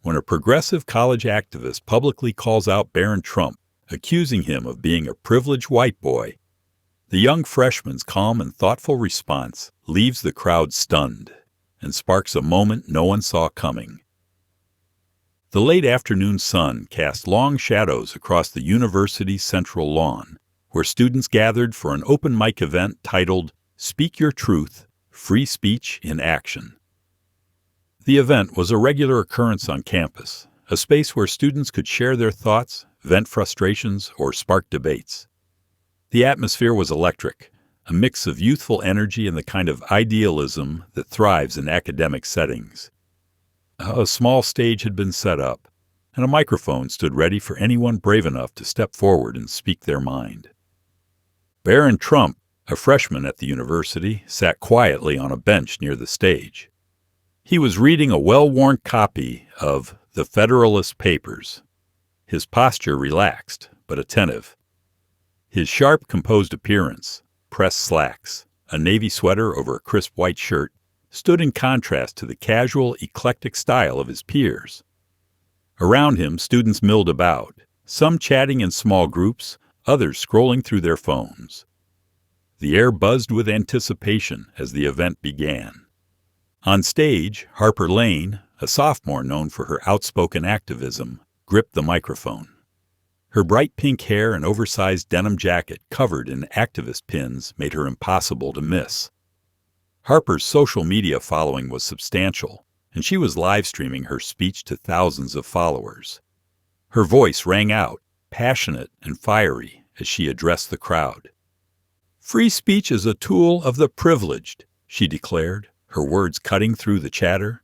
when a progressive college activist publicly calls out Barron Trump, accusing him of being a privileged white boy. The young freshman's calm and thoughtful response leaves the crowd stunned and sparks a moment no one saw coming. The late afternoon sun cast long shadows across the university's central lawn, where students gathered for an open mic event titled Speak Your Truth, Free Speech in Action. The event was a regular occurrence on campus, a space where students could share their thoughts, vent frustrations, or spark debates. The atmosphere was electric, a mix of youthful energy and the kind of idealism that thrives in academic settings. A small stage had been set up, and a microphone stood ready for anyone brave enough to step forward and speak their mind. Barron Trump, a freshman at the university, sat quietly on a bench near the stage. He was reading a well-worn copy of The Federalist Papers, his posture relaxed but attentive. His sharp, composed appearance, pressed slacks, a navy sweater over a crisp white shirt, stood in contrast to the casual, eclectic style of his peers. Around him, students milled about, some chatting in small groups, others scrolling through their phones. The air buzzed with anticipation as the event began. On stage, Harper Lane, a sophomore known for her outspoken activism, gripped the microphone. Her bright pink hair and oversized denim jacket covered in activist pins made her impossible to miss. Harper's social media following was substantial, and she was live-streaming her speech to thousands of followers. Her voice rang out, passionate and fiery, as she addressed the crowd. "Free speech is a tool of the privileged," she declared, her words cutting through the chatter.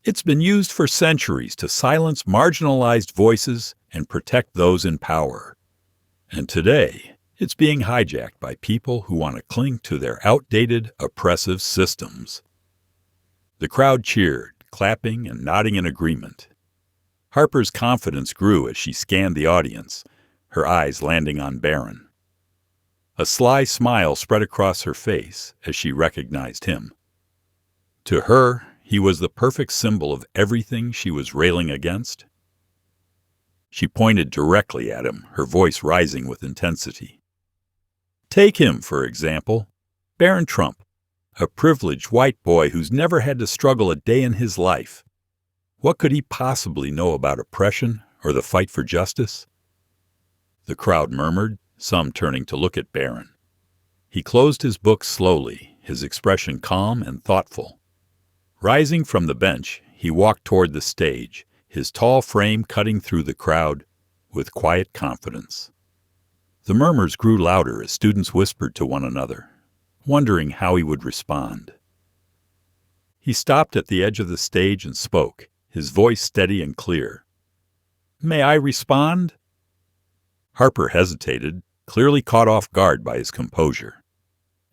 "It's been used for centuries to silence marginalized voices and protect those in power. And today, it's being hijacked by people who want to cling to their outdated, oppressive systems." The crowd cheered, clapping and nodding in agreement. Harper's confidence grew as she scanned the audience, her eyes landing on Barron. A sly smile spread across her face as she recognized him. To her, he was the perfect symbol of everything she was railing against. She pointed directly at him, her voice rising with intensity. "Take him, for example, Barron Trump, a privileged white boy who's never had to struggle a day in his life. What could he possibly know about oppression or the fight for justice?" The crowd murmured, some turning to look at Barron. He closed his book slowly, his expression calm and thoughtful. Rising from the bench, he walked toward the stage, his tall frame cutting through the crowd with quiet confidence. The murmurs grew louder as students whispered to one another, wondering how he would respond. He stopped at the edge of the stage and spoke, his voice steady and clear. "May I respond?" Harper hesitated, clearly caught off guard by his composure.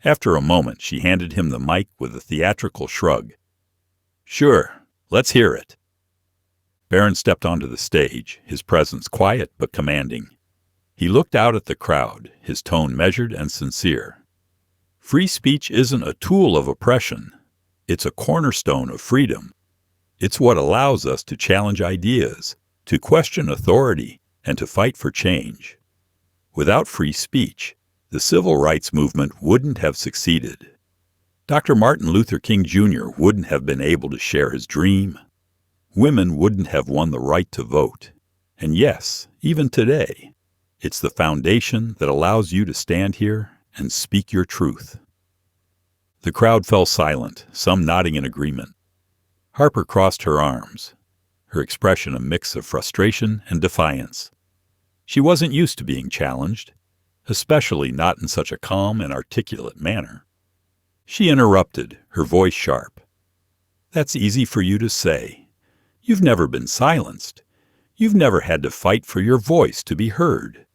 After a moment, she handed him the mic with a theatrical shrug. "Sure, let's hear it." Barron stepped onto the stage, his presence quiet but commanding. He looked out at the crowd, his tone measured and sincere. "Free speech isn't a tool of oppression. It's a cornerstone of freedom. It's what allows us to challenge ideas, to question authority, and to fight for change. Without free speech, the civil rights movement wouldn't have succeeded. Dr. Martin Luther King Jr. wouldn't have been able to share his dream. Women wouldn't have won the right to vote. And yes, even today, it's the foundation that allows you to stand here and speak your truth." The crowd fell silent, some nodding in agreement. Harper crossed her arms, her expression a mix of frustration and defiance. She wasn't used to being challenged, especially not in such a calm and articulate manner. She interrupted, her voice sharp. "That's easy for you to say. You've never been silenced. You've never had to fight for your voice to be heard."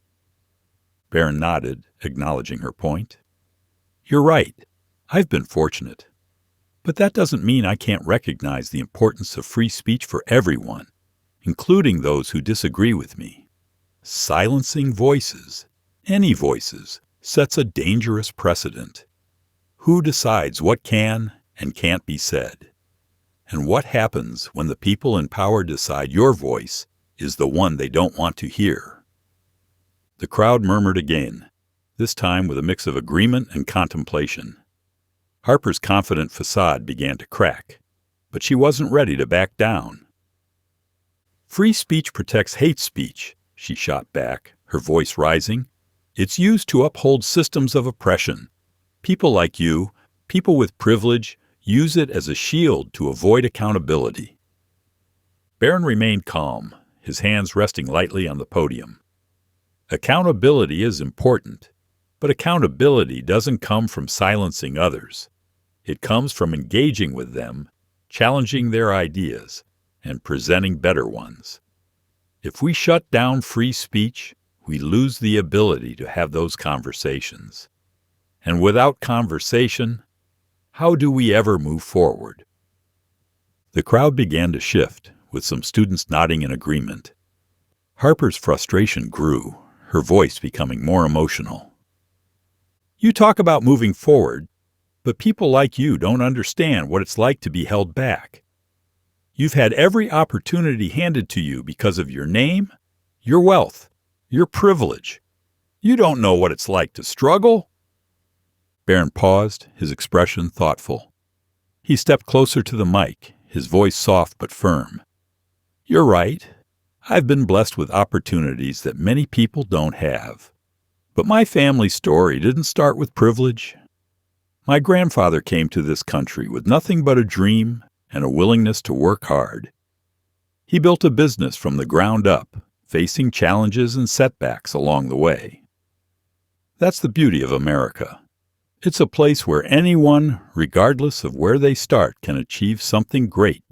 Barron nodded, acknowledging her point. "You're right. I've been fortunate. But that doesn't mean I can't recognize the importance of free speech for everyone, including those who disagree with me. Silencing voices, any voices, sets a dangerous precedent. Who decides what can and can't be said? And what happens when the people in power decide your voice is the one they don't want to hear? The crowd murmured again, this time with a mix of agreement and contemplation. Harper's confident facade began to crack, but she wasn't ready to back down. Free speech protects hate speech, she shot back, her voice rising. It's used to uphold systems of oppression. People like you, people with privilege, use it as a shield to avoid accountability. Barron remained calm, his hands resting lightly on the podium. Accountability is important, but accountability doesn't come from silencing others. It comes from engaging with them, challenging their ideas, and presenting better ones. If we shut down free speech, we lose the ability to have those conversations. And without conversation, how do we ever move forward? The crowd began to shift, with some students nodding in agreement. Harper's frustration grew, her voice becoming more emotional. You talk about moving forward, but people like you don't understand what it's like to be held back. You've had every opportunity handed to you because of your name, your wealth, your privilege. You don't know what it's like to struggle. Barron paused, his expression thoughtful. He stepped closer to the mic, his voice soft but firm. You're right. I've been blessed with opportunities that many people don't have. But my family story didn't start with privilege. My grandfather came to this country with nothing but a dream and a willingness to work hard. He built a business from the ground up, facing challenges and setbacks along the way. That's the beauty of America. It's a place where anyone, regardless of where they start, can achieve something great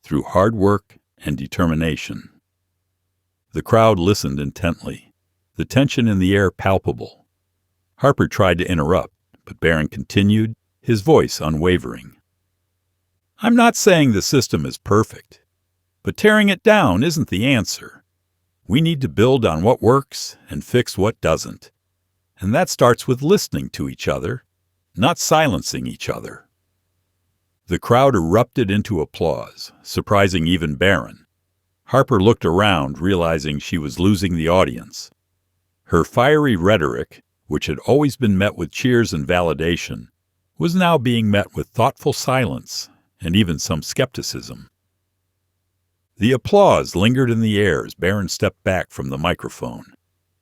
through hard work and determination. The crowd listened intently, the tension in the air palpable. Harper tried to interrupt, but Barron continued, his voice unwavering. I'm not saying the system is perfect, but tearing it down isn't the answer. We need to build on what works and fix what doesn't. And that starts with listening to each other, not silencing each other. The crowd erupted into applause, surprising even Barron. Harper looked around, realizing she was losing the audience. Her fiery rhetoric, which had always been met with cheers and validation, was now being met with thoughtful silence and even some skepticism. The applause lingered in the air as Barron stepped back from the microphone,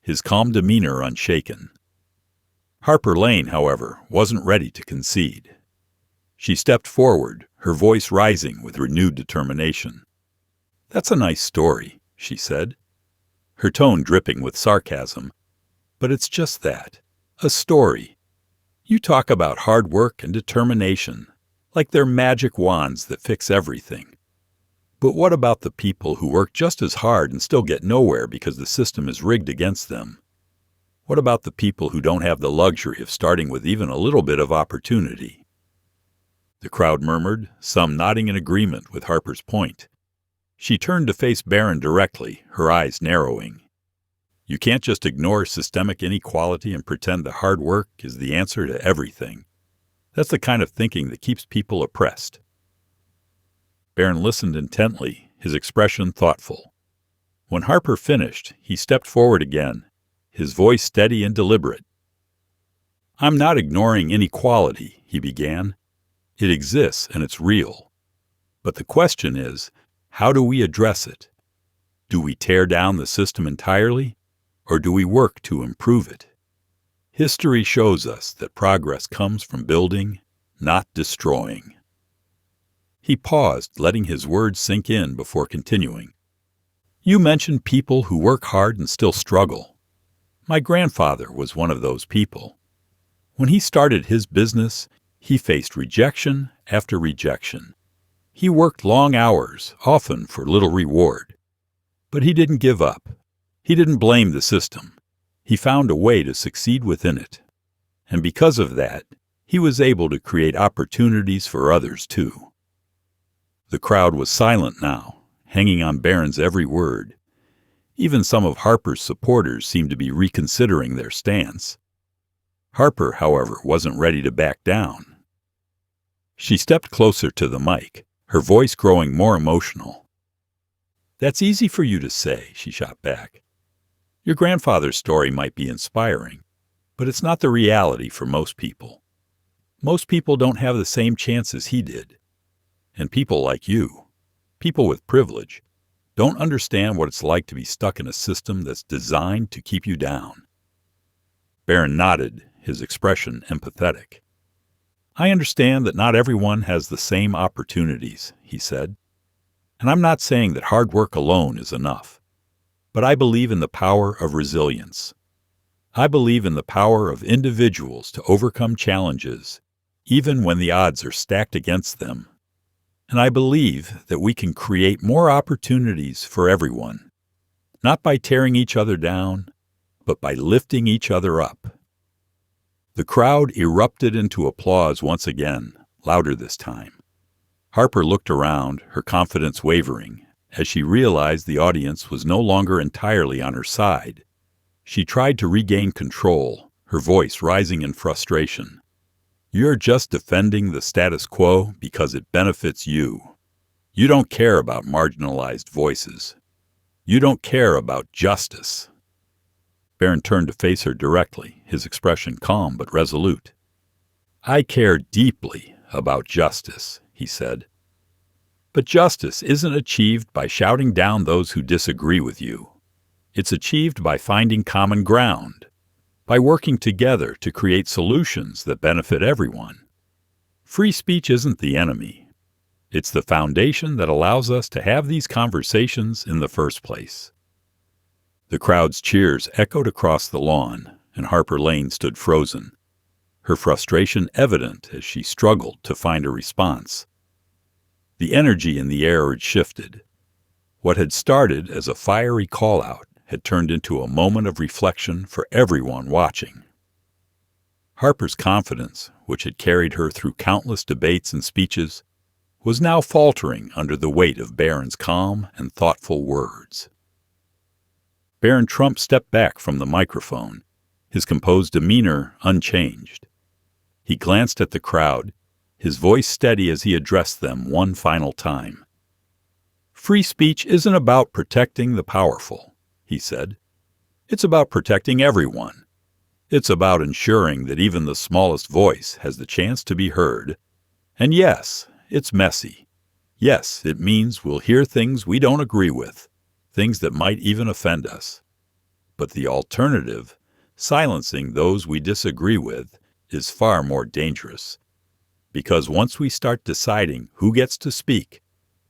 his calm demeanor unshaken. Harper Lane, however, wasn't ready to concede. She stepped forward, her voice rising with renewed determination. That's a nice story, she said, her tone dripping with sarcasm. But it's just that, a story. You talk about hard work and determination, like they're magic wands that fix everything. But what about the people who work just as hard and still get nowhere because the system is rigged against them? What about the people who don't have the luxury of starting with even a little bit of opportunity? The crowd murmured, some nodding in agreement with Harper's point. She turned to face Barron directly, her eyes narrowing. You can't just ignore systemic inequality and pretend that hard work is the answer to everything. That's the kind of thinking that keeps people oppressed. Barron listened intently, his expression thoughtful. When Harper finished, he stepped forward again, his voice steady and deliberate. I'm not ignoring inequality, he began. It exists and it's real. But the question is, how do we address it? Do we tear down the system entirely, or do we work to improve it? History shows us that progress comes from building, not destroying. He paused, letting his words sink in before continuing. You mentioned people who work hard and still struggle. My grandfather was one of those people. When he started his business, he faced rejection after rejection. He worked long hours, often for little reward. But he didn't give up. He didn't blame the system. He found a way to succeed within it. And because of that, he was able to create opportunities for others too. The crowd was silent now, hanging on Barron's every word. Even some of Harper's supporters seemed to be reconsidering their stance. Harper, however, wasn't ready to back down. She stepped closer to the mic, her voice growing more emotional. "That's easy for you to say," she shot back. "Your grandfather's story might be inspiring, but it's not the reality for most people. Most people don't have the same chances he did. And people like you, people with privilege, don't understand what it's like to be stuck in a system that's designed to keep you down." Barron nodded, his expression empathetic. "I understand that not everyone has the same opportunities," he said. "And I'm not saying that hard work alone is enough. But I believe in the power of resilience. I believe in the power of individuals to overcome challenges, even when the odds are stacked against them. And I believe that we can create more opportunities for everyone, not by tearing each other down, but by lifting each other up." The crowd erupted into applause once again, louder this time. Harper looked around, her confidence wavering, as she realized the audience was no longer entirely on her side. She tried to regain control, her voice rising in frustration. "You're just defending the status quo because it benefits you. You don't care about marginalized voices. You don't care about justice." Barron turned to face her directly, his expression calm but resolute. "I care deeply about justice," he said. "But justice isn't achieved by shouting down those who disagree with you. It's achieved by finding common ground, by working together to create solutions that benefit everyone. Free speech isn't the enemy. It's the foundation that allows us to have these conversations in the first place." The crowd's cheers echoed across the lawn, and Harper Lane stood frozen, her frustration evident as she struggled to find a response. The energy in the air had shifted. What had started as a fiery call-out had turned into a moment of reflection for everyone watching. Harper's confidence, which had carried her through countless debates and speeches, was now faltering under the weight of Barron's calm and thoughtful words. Barron Trump stepped back from the microphone, his composed demeanor unchanged. He glanced at the crowd, his voice steady as he addressed them one final time. "Free speech isn't about protecting the powerful," he said. "It's about protecting everyone. It's about ensuring that even the smallest voice has the chance to be heard. And yes, it's messy. Yes, it means we'll hear things we don't agree with, things that might even offend us. But the alternative, silencing those we disagree with, is far more dangerous. Because once we start deciding who gets to speak,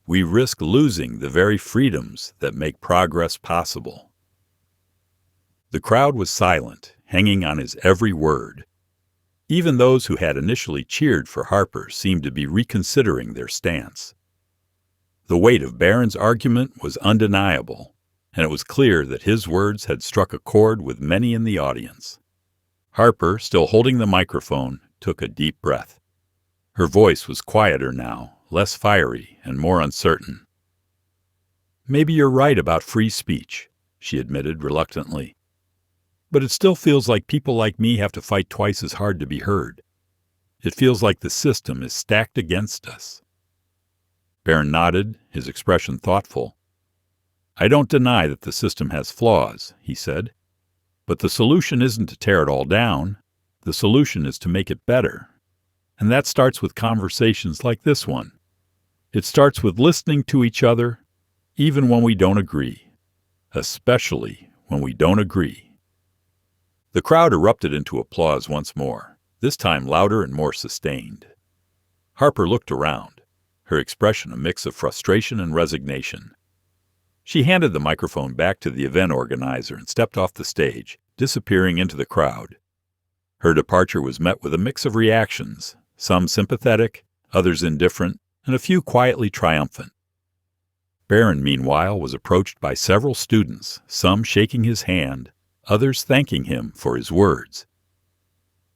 we risk losing the very freedoms that make progress possible." The crowd was silent, hanging on his every word. Even those who had initially cheered for Harper seemed to be reconsidering their stance. The weight of Barron's argument was undeniable, and it was clear that his words had struck a chord with many in the audience. Harper, still holding the microphone, took a deep breath. Her voice was quieter now, less fiery and more uncertain. "Maybe you're right about free speech," she admitted reluctantly. "But it still feels like people like me have to fight twice as hard to be heard. It feels like the system is stacked against us." Barron nodded, his expression thoughtful. "I don't deny that the system has flaws," he said. "But the solution isn't to tear it all down. The solution is to make it better. And that starts with conversations like this one. It starts with listening to each other, even when we don't agree. Especially when we don't agree." The crowd erupted into applause once more, this time louder and more sustained. Harper looked around, her expression a mix of frustration and resignation. She handed the microphone back to the event organizer and stepped off the stage, disappearing into the crowd. Her departure was met with a mix of reactions, some sympathetic, others indifferent, and a few quietly triumphant. Barron, meanwhile, was approached by several students, some shaking his hand, others thanking him for his words.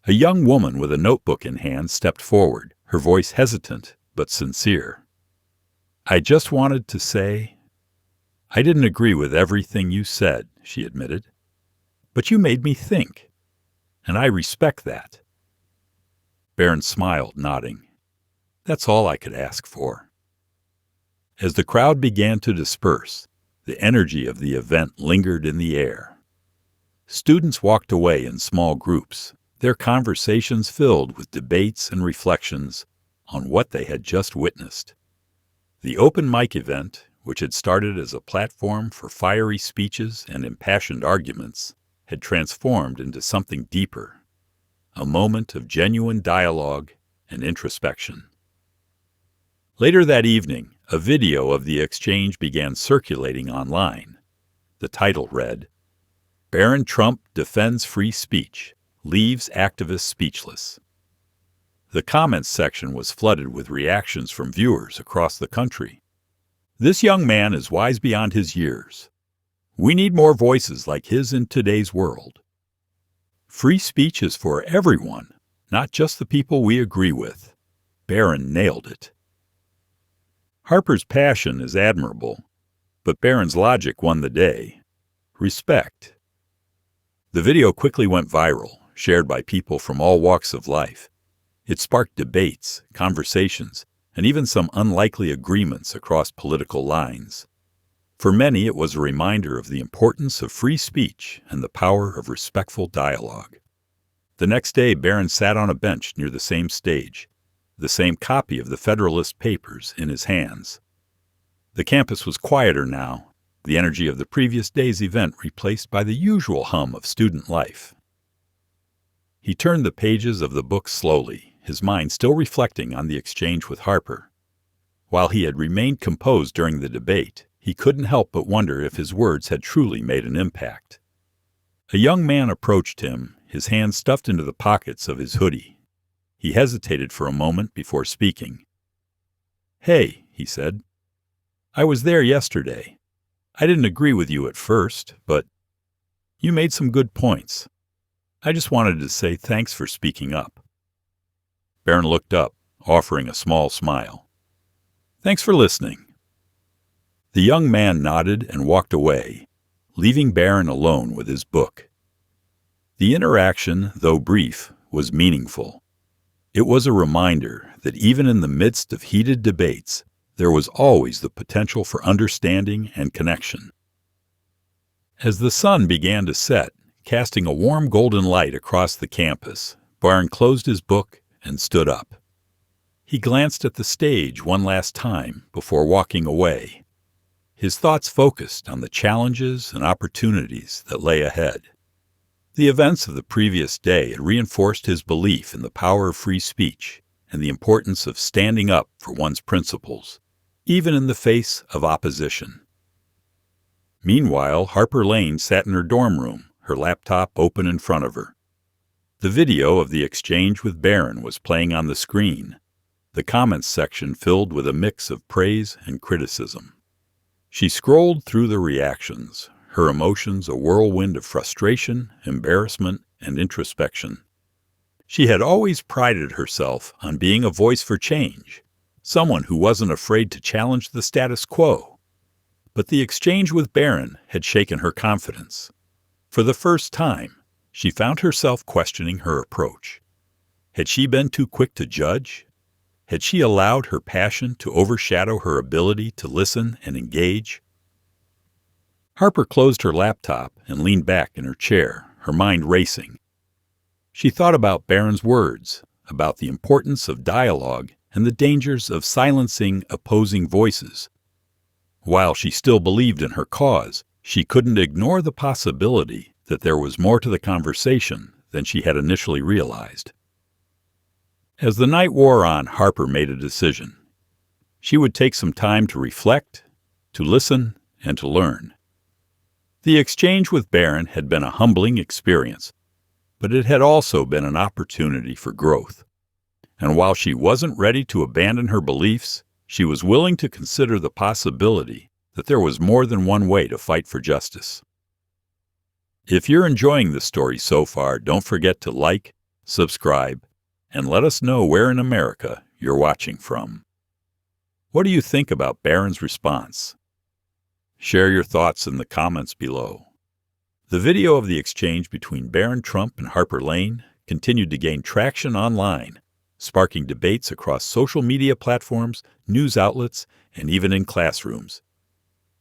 A young woman with a notebook in hand stepped forward, her voice hesitant but sincere. "I just wanted to say, I didn't agree with everything you said," she admitted. "But you made me think, and I respect that." Barron smiled, nodding. "That's all I could ask for." As the crowd began to disperse, the energy of the event lingered in the air. Students walked away in small groups, their conversations filled with debates and reflections on what they had just witnessed. The open mic event, which had started as a platform for fiery speeches and impassioned arguments, had transformed into something deeper, a moment of genuine dialogue and introspection. Later that evening, a video of the exchange began circulating online. The title read, "Barron Trump defends free speech, leaves activists speechless." The comments section was flooded with reactions from viewers across the country. "This young man is wise beyond his years. We need more voices like his in today's world. Free speech is for everyone, not just the people we agree with. Barron nailed it." Harper's passion is admirable, but Barron's logic won the day. Respect. The video quickly went viral, shared by people from all walks of life. It sparked debates, conversations, and even some unlikely agreements across political lines. For many, it was a reminder of the importance of free speech and the power of respectful dialogue. The next day, Barron sat on a bench near the same stage, the same copy of the Federalist Papers in his hands. The campus was quieter now, the energy of the previous day's event replaced by the usual hum of student life. He turned the pages of the book slowly, his mind still reflecting on the exchange with Harper. While he had remained composed during the debate, he couldn't help but wonder if his words had truly made an impact. A young man approached him, his hands stuffed into the pockets of his hoodie. He hesitated for a moment before speaking. "Hey," he said, "I was there yesterday. I didn't agree with you at first, but you made some good points. I just wanted to say thanks for speaking up." Barron looked up, offering a small smile. "Thanks for listening." The young man nodded and walked away, leaving Barron alone with his book. The interaction, though brief, was meaningful. It was a reminder that even in the midst of heated debates, there was always the potential for understanding and connection. As the sun began to set, casting a warm golden light across the campus, Barron closed his book and stood up. He glanced at the stage one last time before walking away, his thoughts focused on the challenges and opportunities that lay ahead. The events of the previous day had reinforced his belief in the power of free speech and the importance of standing up for one's principles, even in the face of opposition. Meanwhile, Harper Lane sat in her dorm room, her laptop open in front of her. The video of the exchange with Barron was playing on the screen, the comments section filled with a mix of praise and criticism. She scrolled through the reactions, her emotions a whirlwind of frustration, embarrassment, and introspection. She had always prided herself on being a voice for change, someone who wasn't afraid to challenge the status quo. But the exchange with Barron had shaken her confidence. For the first time, she found herself questioning her approach. Had she been too quick to judge? Had she allowed her passion to overshadow her ability to listen and engage? Harper closed her laptop and leaned back in her chair, her mind racing. She thought about Barron's words, about the importance of dialogue and the dangers of silencing opposing voices. While she still believed in her cause, she couldn't ignore the possibility that there was more to the conversation than she had initially realized. As the night wore on, Harper made a decision. She would take some time to reflect, to listen, and to learn. The exchange with Barron had been a humbling experience, but it had also been an opportunity for growth. And while she wasn't ready to abandon her beliefs, she was willing to consider the possibility that there was more than one way to fight for justice. If you're enjoying this story so far, don't forget to like, subscribe, and let us know where in America you're watching from. What do you think about Barron's response? Share your thoughts in the comments below. The video of the exchange between Barron Trump and Harper Lane continued to gain traction online, sparking debates across social media platforms, news outlets, and even in classrooms.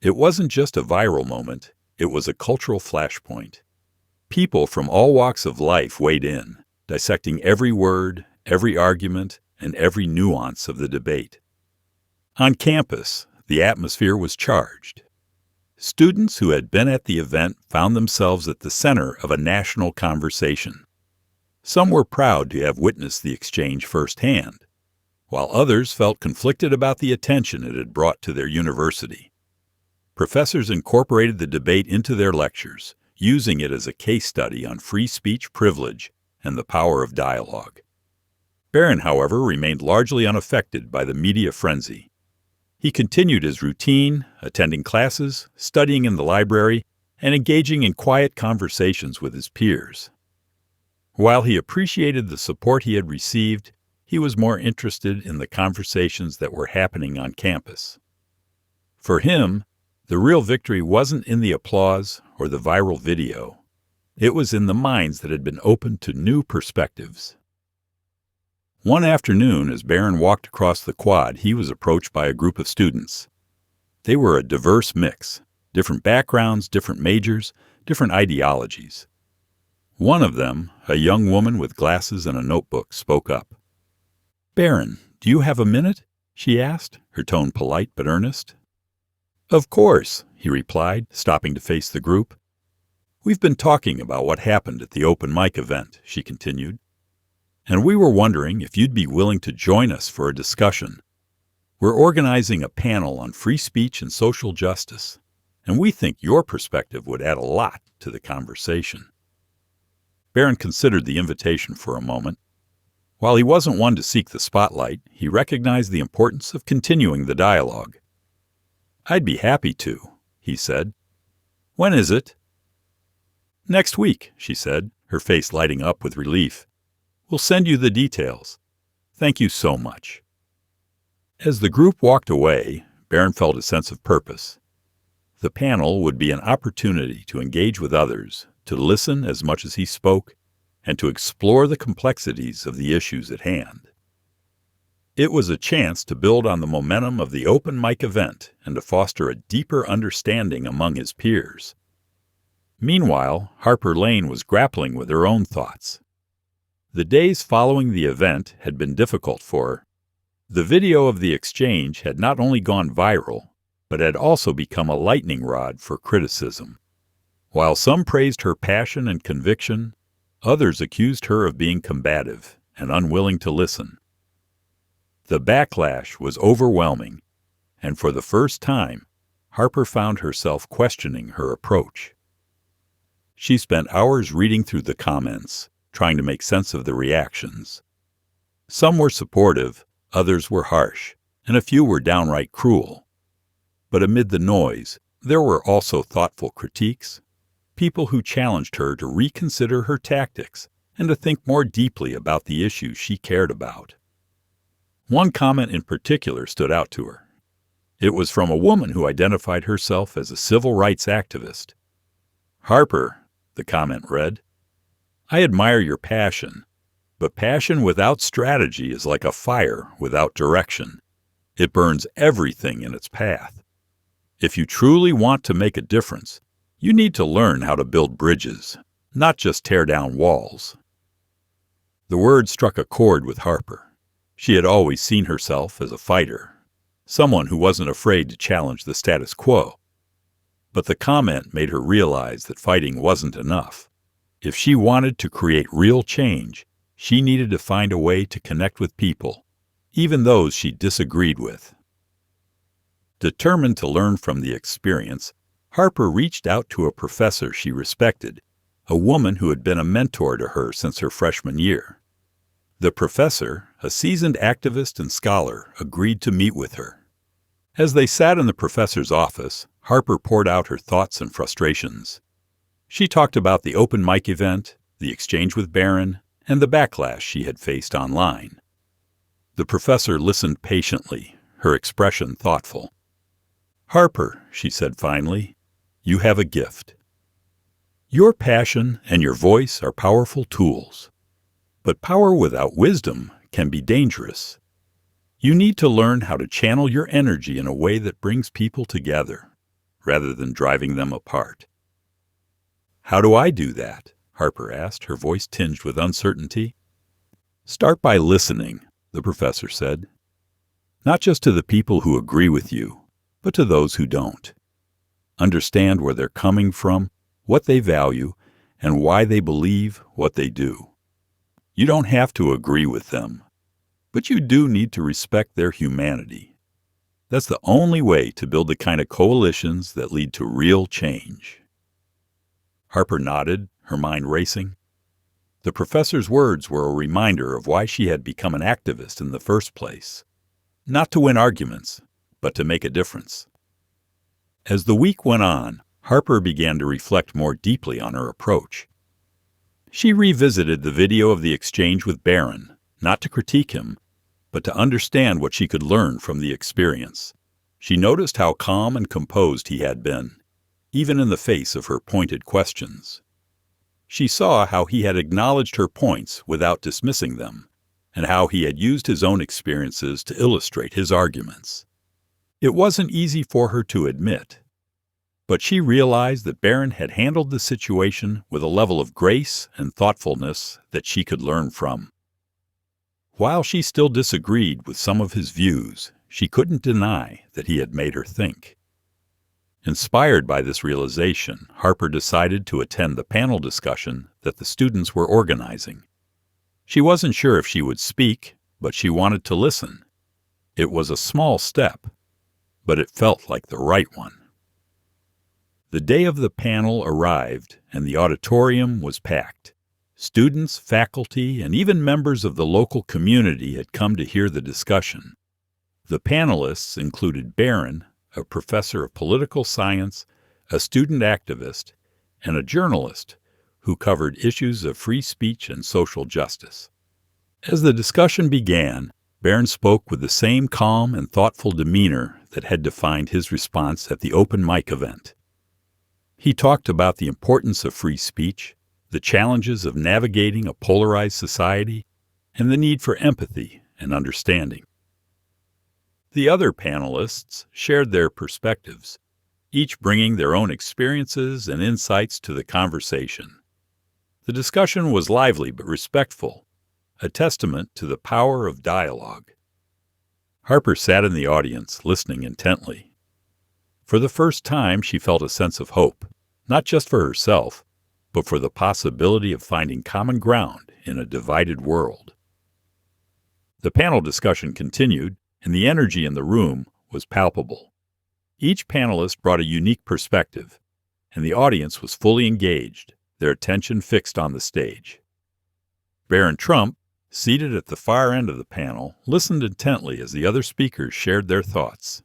It wasn't just a viral moment, it was a cultural flashpoint. People from all walks of life weighed in, dissecting every word, every argument, and every nuance of the debate. On campus, the atmosphere was charged. Students who had been at the event found themselves at the center of a national conversation. Some were proud to have witnessed the exchange firsthand, while others felt conflicted about the attention it had brought to their university. Professors incorporated the debate into their lectures, using it as a case study on free speech privilege and the power of dialogue. Barron, however, remained largely unaffected by the media frenzy. He continued his routine, attending classes, studying in the library, and engaging in quiet conversations with his peers. While he appreciated the support he had received, he was more interested in the conversations that were happening on campus. For him, the real victory wasn't in the applause or the viral video. It was in the minds that had been opened to new perspectives. One afternoon, as Barron walked across the quad, he was approached by a group of students. They were a diverse mix, different backgrounds, different majors, different ideologies. One of them, a young woman with glasses and a notebook, spoke up. "Barron, do you have a minute?" she asked, her tone polite but earnest. "Of course," he replied, stopping to face the group. "We've been talking about what happened at the open mic event," she continued, "and we were wondering if you'd be willing to join us for a discussion. We're organizing a panel on free speech and social justice, and we think your perspective would add a lot to the conversation." Barron considered the invitation for a moment. While he wasn't one to seek the spotlight, he recognized the importance of continuing the dialogue. "I'd be happy to," he said. "When is it?" "Next week," she said, her face lighting up with relief. "We'll send you the details. Thank you so much." As the group walked away, Barron felt a sense of purpose. The panel would be an opportunity to engage with others, to listen as much as he spoke, and to explore the complexities of the issues at hand. It was a chance to build on the momentum of the open mic event and to foster a deeper understanding among his peers. Meanwhile, Harper Lane was grappling with her own thoughts. The days following the event had been difficult for her. The video of the exchange had not only gone viral, but had also become a lightning rod for criticism. While some praised her passion and conviction, others accused her of being combative and unwilling to listen. The backlash was overwhelming, and for the first time, Harper found herself questioning her approach. She spent hours reading through the comments, trying to make sense of the reactions. Some were supportive, others were harsh, and a few were downright cruel. But amid the noise, there were also thoughtful critiques, people who challenged her to reconsider her tactics and to think more deeply about the issues she cared about. One comment in particular stood out to her. It was from a woman who identified herself as a civil rights activist. "Harper," the comment read, "I admire your passion, but passion without strategy is like a fire without direction. It burns everything in its path. If you truly want to make a difference, you need to learn how to build bridges, not just tear down walls." The words struck a chord with Harper. She had always seen herself as a fighter, someone who wasn't afraid to challenge the status quo. But the comment made her realize that fighting wasn't enough. If she wanted to create real change, she needed to find a way to connect with people, even those she disagreed with. Determined to learn from the experience, Harper reached out to a professor she respected, a woman who had been a mentor to her since her freshman year. The professor, a seasoned activist and scholar, agreed to meet with her. As they sat in the professor's office, Harper poured out her thoughts and frustrations. She talked about the open mic event, the exchange with Barron, and the backlash she had faced online. The professor listened patiently, her expression thoughtful. "Harper," she said finally, "you have a gift. Your passion and your voice are powerful tools. But power without wisdom can be dangerous. You need to learn how to channel your energy in a way that brings people together, rather than driving them apart. How do I do that? Harper asked, her voice tinged with uncertainty. Start by listening, the professor said. Not just to the people who agree with you, but to those who don't. Understand where they're coming from, what they value, and why they believe what they do. You don't have to agree with them, but you do need to respect their humanity. That's the only way to build the kind of coalitions that lead to real change. Harper nodded, her mind racing. The professor's words were a reminder of why she had become an activist in the first place. Not to win arguments, but to make a difference. As the week went on, Harper began to reflect more deeply on her approach. She revisited the video of the exchange with Barron, not to critique him, but to understand what she could learn from the experience. She noticed how calm and composed he had been, even in the face of her pointed questions. She saw how he had acknowledged her points without dismissing them, and how he had used his own experiences to illustrate his arguments. It wasn't easy for her to admit, but she realized that Barron had handled the situation with a level of grace and thoughtfulness that she could learn from. While she still disagreed with some of his views, she couldn't deny that he had made her think. Inspired by this realization, Harper decided to attend the panel discussion that the students were organizing. She wasn't sure if she would speak, but she wanted to listen. It was a small step, but it felt like the right one. The day of the panel arrived, and the auditorium was packed. Students, faculty, and even members of the local community had come to hear the discussion. The panelists included Barron, a professor of political science, a student activist, and a journalist who covered issues of free speech and social justice. As the discussion began, Barron spoke with the same calm and thoughtful demeanor that had defined his response at the open mic event. He talked about the importance of free speech, the challenges of navigating a polarized society, and the need for empathy and understanding. The other panelists shared their perspectives, each bringing their own experiences and insights to the conversation. The discussion was lively but respectful, a testament to the power of dialogue. Harper sat in the audience, listening intently. For the first time, she felt a sense of hope, not just for herself, but for the possibility of finding common ground in a divided world. The panel discussion continued, and the energy in the room was palpable. Each panelist brought a unique perspective, and the audience was fully engaged, their attention fixed on the stage. Barron Trump, seated at the far end of the panel, listened intently as the other speakers shared their thoughts.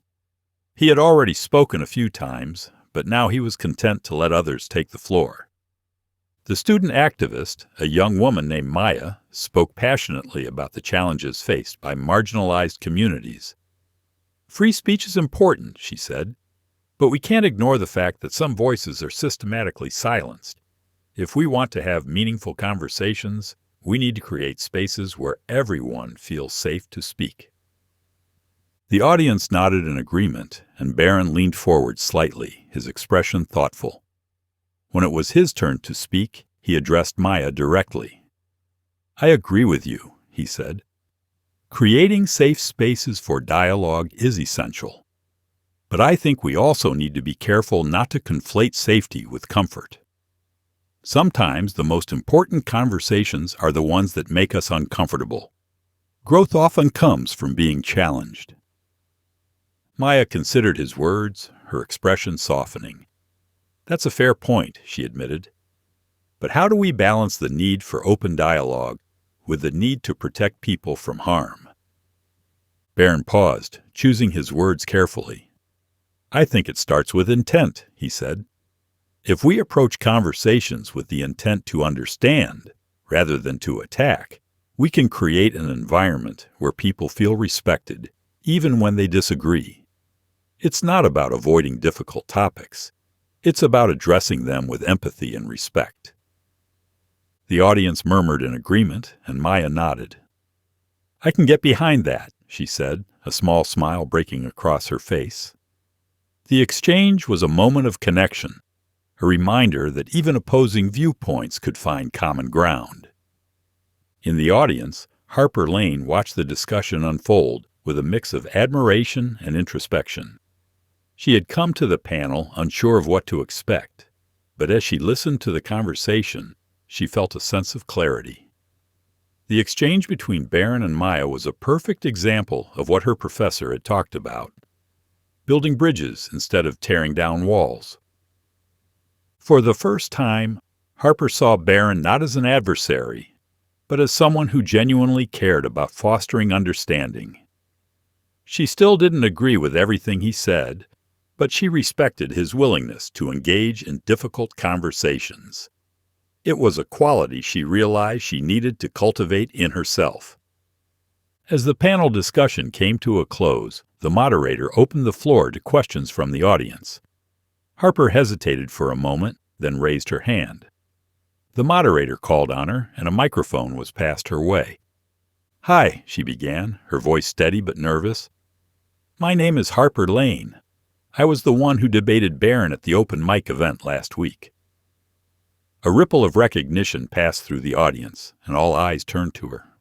He had already spoken a few times, but now he was content to let others take the floor. The student activist, a young woman named Maya, spoke passionately about the challenges faced by marginalized communities. Free speech is important, she said, but we can't ignore the fact that some voices are systematically silenced. If we want to have meaningful conversations, we need to create spaces where everyone feels safe to speak. The audience nodded in agreement, and Barron leaned forward slightly, his expression thoughtful. When it was his turn to speak, he addressed Maya directly. "I agree with you," he said. "Creating safe spaces for dialogue is essential. But I think we also need to be careful not to conflate safety with comfort. Sometimes the most important conversations are the ones that make us uncomfortable. Growth often comes from being challenged." Maya considered his words, her expression softening. "That's a fair point," she admitted. "But how do we balance the need for open dialogue with the need to protect people from harm?" Barron paused, choosing his words carefully. "I think it starts with intent," he said. "If we approach conversations with the intent to understand, rather than to attack, we can create an environment where people feel respected, even when they disagree. It's not about avoiding difficult topics. It's about addressing them with empathy and respect." The audience murmured in agreement, and Maya nodded. I can get behind that, she said, a small smile breaking across her face. The exchange was a moment of connection, a reminder that even opposing viewpoints could find common ground. In the audience, Harper Lane watched the discussion unfold with a mix of admiration and introspection. She had come to the panel unsure of what to expect, but as she listened to the conversation, she felt a sense of clarity. The exchange between Barron and Maya was a perfect example of what her professor had talked about: building bridges instead of tearing down walls. For the first time, Harper saw Barron not as an adversary, but as someone who genuinely cared about fostering understanding. She still didn't agree with everything he said, but she respected his willingness to engage in difficult conversations. It was a quality she realized she needed to cultivate in herself. As the panel discussion came to a close, the moderator opened the floor to questions from the audience. Harper hesitated for a moment, then raised her hand. The moderator called on her, and a microphone was passed her way. "Hi," she began, her voice steady but nervous. "My name is Harper Lane. I was the one who debated Barron at the open mic event last week." A ripple of recognition passed through the audience, and all eyes turned to her.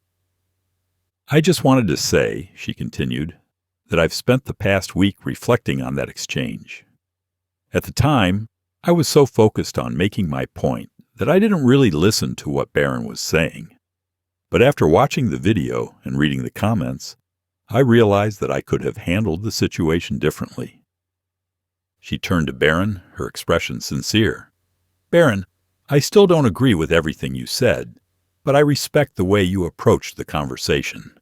"I just wanted to say," she continued, "that I've spent the past week reflecting on that exchange. At the time, I was so focused on making my point that I didn't really listen to what Barron was saying. But after watching the video and reading the comments, I realized that I could have handled the situation differently." She turned to Barron, her expression sincere. "Barron, I still don't agree with everything you said, but I respect the way you approached the conversation.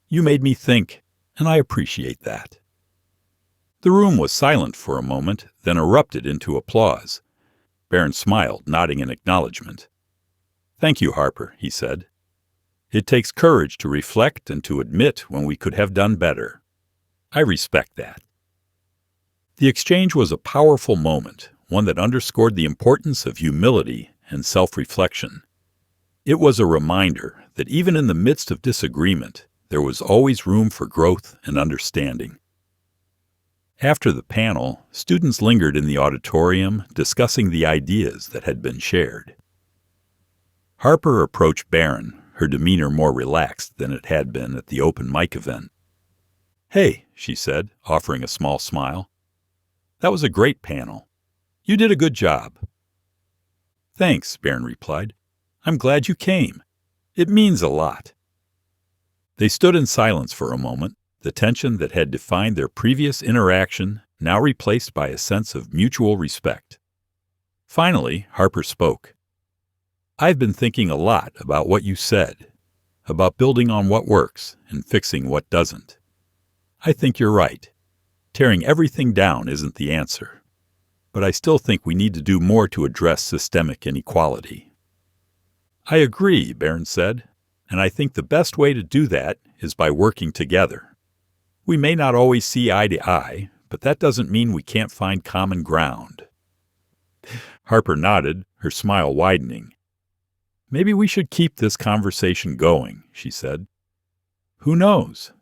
You made me think, and I appreciate that." The room was silent for a moment, then erupted into applause. Barron smiled, nodding in acknowledgement. "Thank you, Harper," he said. "It takes courage to reflect and to admit when we could have done better. I respect that." The exchange was a powerful moment, one that underscored the importance of humility and self-reflection. It was a reminder that even in the midst of disagreement, there was always room for growth and understanding. After the panel, students lingered in the auditorium discussing the ideas that had been shared. Harper approached Barron, her demeanor more relaxed than it had been at the open mic event. "Hey," she said, offering a small smile. "That was a great panel. You did a good job." "Thanks," Barron replied. "I'm glad you came. It means a lot." They stood in silence for a moment, the tension that had defined their previous interaction now replaced by a sense of mutual respect. Finally, Harper spoke. "I've been thinking a lot about what you said, about building on what works and fixing what doesn't. I think you're right. Tearing everything down isn't the answer. But I still think we need to do more to address systemic inequality." "I agree," Barron said, "and I think the best way to do that is by working together. We may not always see eye to eye, but that doesn't mean we can't find common ground." Harper nodded, her smile widening. "Maybe we should keep this conversation going," she said. "Who knows?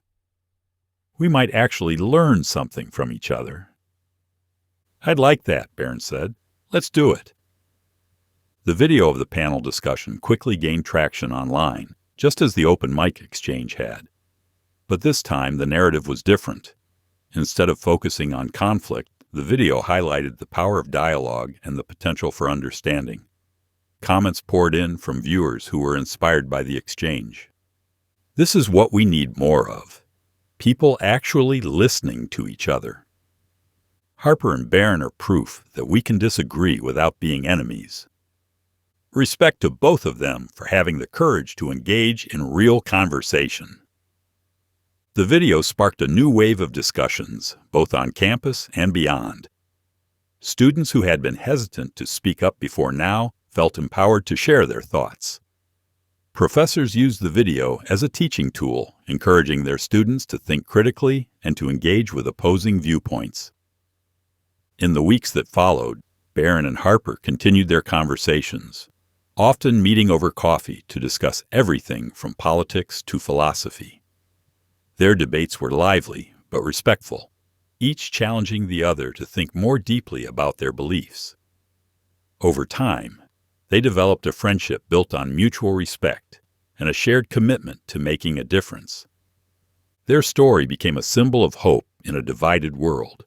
We might actually learn something from each other." "I'd like that," Barron said. "Let's do it." The video of the panel discussion quickly gained traction online, just as the open mic exchange had. But this time the narrative was different. Instead of focusing on conflict, the video highlighted the power of dialogue and the potential for understanding. Comments poured in from viewers who were inspired by the exchange. This is what we need more of: people actually listening to each other. Harper and Barron are proof that we can disagree without being enemies. Respect to both of them for having the courage to engage in real conversation. The video sparked a new wave of discussions, both on campus and beyond. Students who had been hesitant to speak up before now felt empowered to share their thoughts. Professors used the video as a teaching tool, encouraging their students to think critically and to engage with opposing viewpoints. In the weeks that followed, Barron and Harper continued their conversations, often meeting over coffee to discuss everything from politics to philosophy. Their debates were lively but respectful, each challenging the other to think more deeply about their beliefs. Over time, they developed a friendship built on mutual respect and a shared commitment to making a difference. Their story became a symbol of hope in a divided world,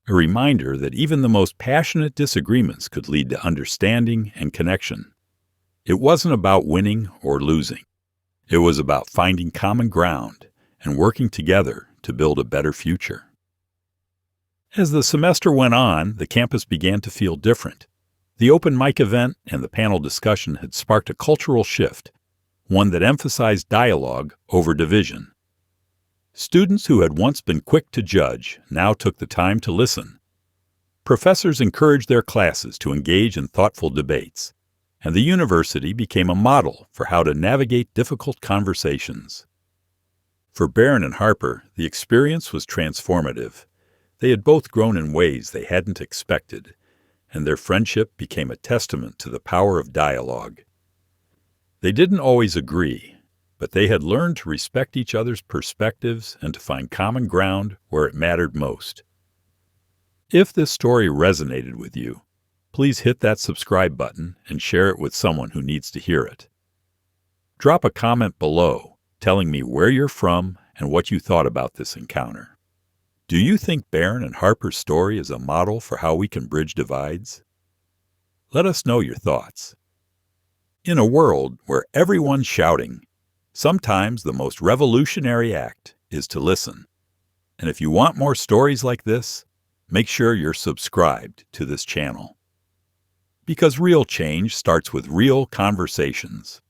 a reminder that even the most passionate disagreements could lead to understanding and connection. It wasn't about winning or losing. It was about finding common ground and working together to build a better future. As the semester went on, the campus began to feel different. The open mic event and the panel discussion had sparked a cultural shift, one that emphasized dialogue over division. Students who had once been quick to judge now took the time to listen. Professors encouraged their classes to engage in thoughtful debates, and the university became a model for how to navigate difficult conversations. For Barron and Harper, the experience was transformative. They had both grown in ways they hadn't expected, and their friendship became a testament to the power of dialogue. They didn't always agree, but they had learned to respect each other's perspectives and to find common ground where it mattered most. If this story resonated with you, please hit that subscribe button and share it with someone who needs to hear it. Drop a comment below telling me where you're from and what you thought about this encounter. Do you think Barron and Harper's story is a model for how we can bridge divides? Let us know your thoughts. In a world where everyone's shouting, sometimes the most revolutionary act is to listen. And if you want more stories like this, make sure you're subscribed to this channel. Because real change starts with real conversations.